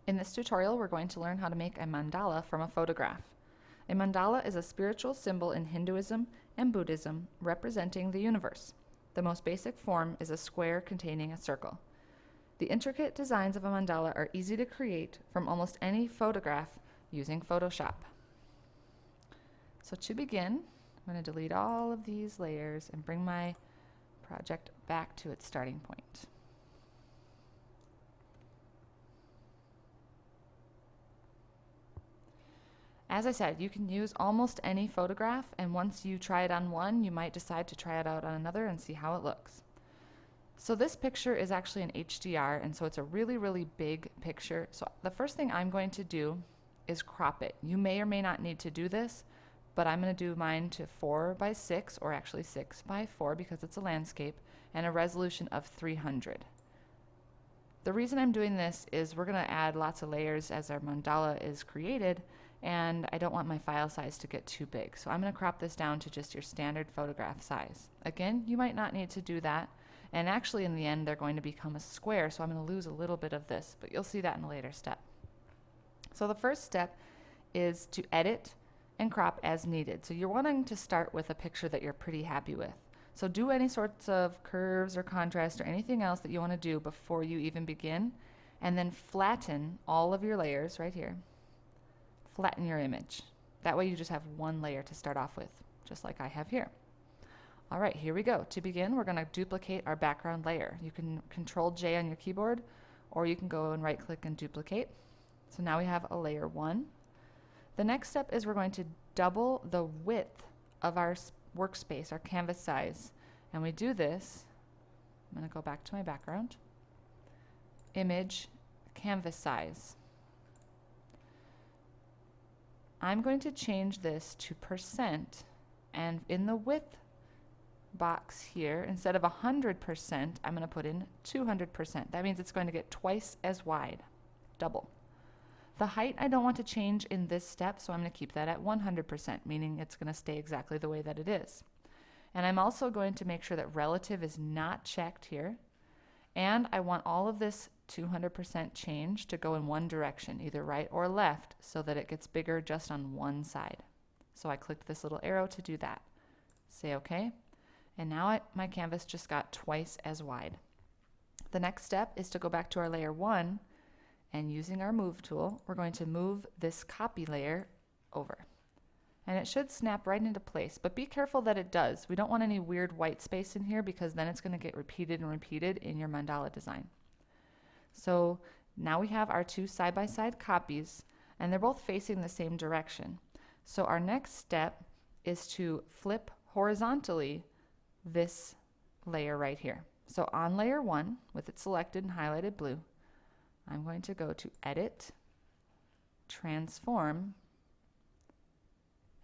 In this tutorial, we're going to learn how to make a mandala from a photograph. A mandala is a spiritual symbol in Hinduism and Buddhism representing the universe. The most basic form is a square containing a circle. The intricate designs of a mandala are easy to create from almost any photograph using Photoshop. So to begin, I'm going to delete all of these layers and bring my project back to its starting point. As I said, you can use almost any photograph, and once you try it on one, you might decide to try it out on another and see how it looks. So this picture is actually an HDR, and so it's a really, really big picture. So the first thing I'm going to do is crop it. You may or may not need to do this, but I'm going to do mine to 4:6, or actually 6:4 because it's a landscape, and a resolution of 300. The reason I'm doing this is we're going to add lots of layers as our mandala is created, and I don't want my file size to get too big. So I'm going to crop this down to just your standard photograph size. Again, you might not need to do that, and actually in the end they're going to become a square, so I'm going to lose a little bit of this, but you'll see that in a later step. So the first step is to edit and crop as needed. So you're wanting to start with a picture that you're pretty happy with. So do any sorts of curves or contrast or anything else that you want to do before you even begin, and then flatten all of your layers right here. Flatten your image. That way you just have one layer to start off with, just like I have here. All right, here we go. To begin, we're going to duplicate our background layer. You can Control J on your keyboard, or you can go and right click and duplicate. So now we have a layer 1. The next step is we're going to double the width of our workspace, our canvas size. And we do this, I'm going to go back to my background, image, canvas size. I'm going to change this to %, and in the width box here, instead of 100%, I'm going to put in 200%. That means it's going to get twice as wide, double. The height I don't want to change in this step, so I'm going to keep that at 100%, meaning it's going to stay exactly the way that it is. And I'm also going to make sure that relative is not checked here, and I want all of this 200% change to go in one direction, either right or left, so that it gets bigger just on one side. So I clicked this little arrow to do that. Say OK. And now my canvas just got twice as wide. The next step is to go back to our layer 1, and using our move tool, we're going to move this copy layer over. And it should snap right into place, but be careful that it does. We don't want any weird white space in here, because then it's going to get repeated and repeated in your mandala design. So now we have our two side-by-side copies, and they're both facing the same direction. So our next step is to flip horizontally this layer right here. So on layer 1, with it selected and highlighted blue, I'm going to go to Edit, Transform,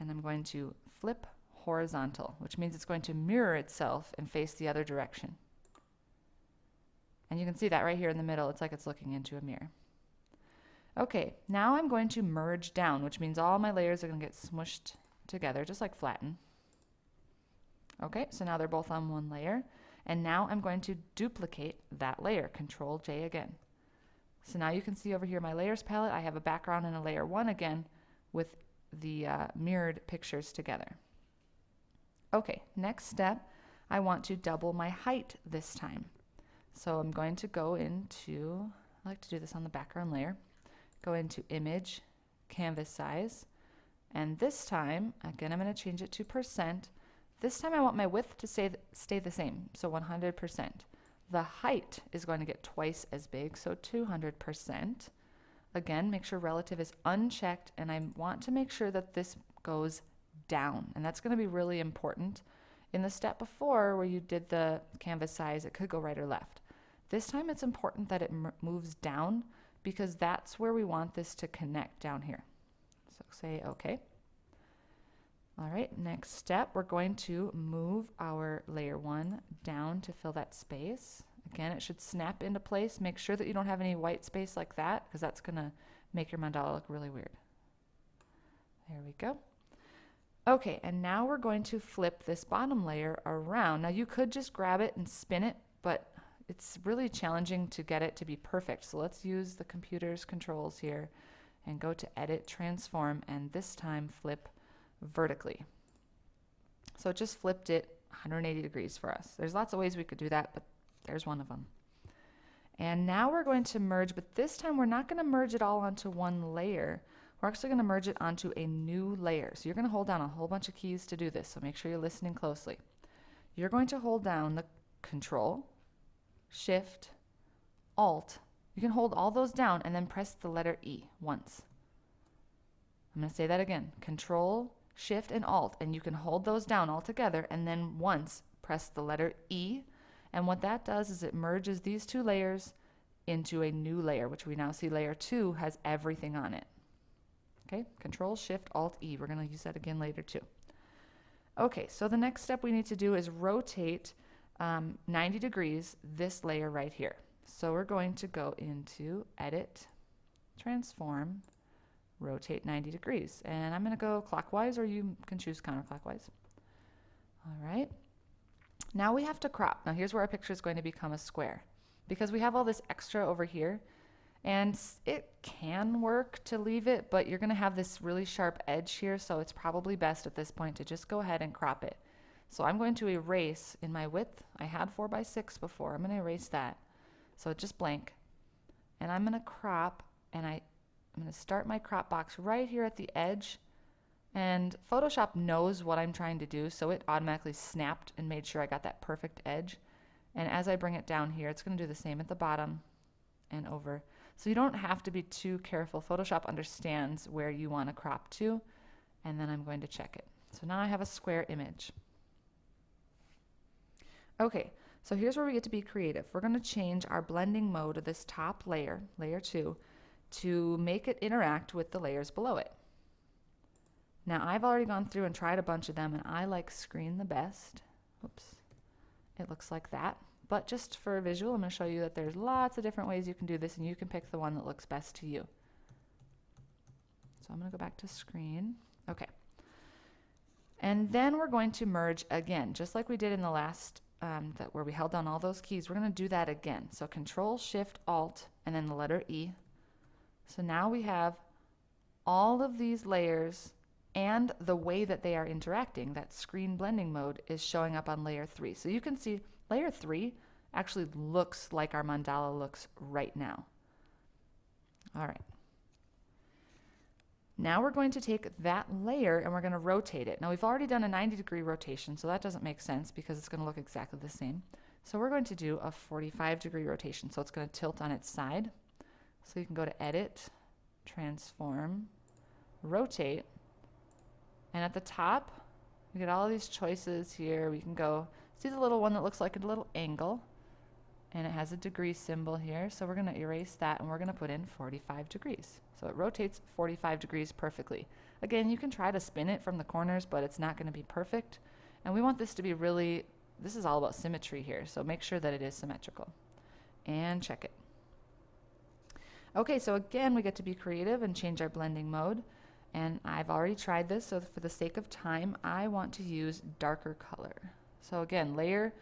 and I'm going to flip horizontal, which means it's going to mirror itself and face the other direction. And you can see that right here in the middle. It's like it's looking into a mirror. Okay, now I'm going to merge down, which means all my layers are going to get smushed together, just like flatten. Okay, so now they're both on one layer. And now I'm going to duplicate that layer, Control J again. So now you can see over here my layers palette, I have a background and a layer 1 again with the mirrored pictures together. Okay, next step, I want to double my height this time. So I'm going to go into, I like to do this on the background layer, go into Image, Canvas Size, and this time, again I'm going to change it to %. This time I want my width to stay the same, so 100%. The height is going to get twice as big, so 200%. Again, make sure relative is unchecked, and I want to make sure that this goes down, and that's going to be really important. In the step before where you did the canvas size, it could go right or left. This time it's important that it moves down, because that's where we want this to connect down here. So say OK. All right, next step, we're going to move our layer 1 down to fill that space. Again, it should snap into place. Make sure that you don't have any white space like that, because that's going to make your mandala look really weird. There we go. Okay, and now we're going to flip this bottom layer around. Now you could just grab it and spin it, but it's really challenging to get it to be perfect. So let's use the computer's controls here and go to Edit, Transform, and this time flip vertically. So it just flipped it 180 degrees for us. There's lots of ways we could do that, but there's one of them. And now we're going to merge, but this time we're not going to merge it all onto one layer. We're actually going to merge it onto a new layer. So you're going to hold down a whole bunch of keys to do this, so make sure you're listening closely. You're going to hold down the Control, Shift, Alt. You can hold all those down and then press the letter E once. I'm going to say that again. Control, Shift, and Alt, and you can hold those down all together and then once press the letter E. And what that does is it merges these two layers into a new layer, which we now see layer 2 has everything on it. Okay, Control, Shift, Alt, E. We're going to use that again later too. Okay, so the next step we need to do is rotate 90 degrees this layer right here. So we're going to go into Edit, Transform, Rotate 90 degrees. And I'm going to go clockwise, or you can choose counterclockwise. All right. Now we have to crop. Now here's where our picture is going to become a square, because we have all this extra over here. And it can work to leave it, but you're going to have this really sharp edge here, so it's probably best at this point to just go ahead and crop it. So I'm going to erase in my width. I had 4x6 before. I'm going to erase that. So it's just blank. And I'm going to crop, and I'm going to start my crop box right here at the edge. And Photoshop knows what I'm trying to do, so it automatically snapped and made sure I got that perfect edge. And as I bring it down here, it's going to do the same at the bottom and over. So you don't have to be too careful. Photoshop understands where you want to crop to, and then I'm going to check it. So now I have a square image. Okay, so here's where we get to be creative. We're going to change our blending mode of this top layer, layer 2, to make it interact with the layers below it. Now I've already gone through and tried a bunch of them, and I like screen the best. Oops, it looks like that. But just for a visual, I'm going to show you that there's lots of different ways you can do this, and you can pick the one that looks best to you. So I'm going to go back to screen. Okay. And then we're going to merge again, just like we did in the last, where we held down all those keys. We're going to do that again. So Control, Shift, Alt, and then the letter E. So now we have all of these layers and the way that they are interacting. That screen blending mode is showing up on layer 3. So you can see layer 3 actually looks like our mandala looks right now. All right. Now we're going to take that layer and we're going to rotate it. Now we've already done a 90-degree rotation, so that doesn't make sense because it's going to look exactly the same. So we're going to do a 45-degree rotation. So it's going to tilt on its side. So you can go to Edit, Transform, Rotate. And at the top, we get all these choices here. We can go, see the little one that looks like a little angle, and it has a degree symbol here. So we're going to erase that, and we're going to put in 45 degrees. So it rotates 45 degrees perfectly. Again, you can try to spin it from the corners, but it's not going to be perfect. And we want this to be really, this is all about symmetry here, so make sure that it is symmetrical. And check it. Okay, so again, we get to be creative and change our blending mode. And I've already tried this, so for the sake of time, I want to use darker color. So again, layer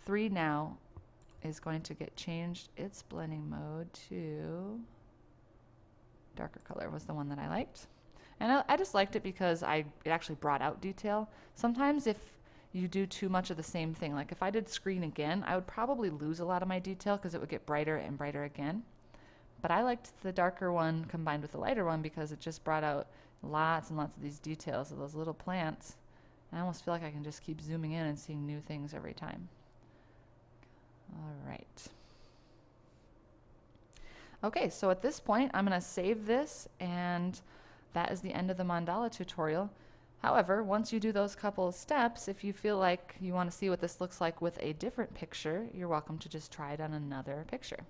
3 now is going to get changed its blending mode to darker color was the one that I liked. And I just liked it because it actually brought out detail. Sometimes if you do too much of the same thing, like if I did screen again, I would probably lose a lot of my detail because it would get brighter and brighter again. But I liked the darker one combined with the lighter one because it just brought out lots and lots of these details of those little plants. And I almost feel like I can just keep zooming in and seeing new things every time. All right. Okay, so at this point, I'm going to save this, and that is the end of the mandala tutorial. However, once you do those couple of steps, if you feel like you want to see what this looks like with a different picture, you're welcome to just try it on another picture.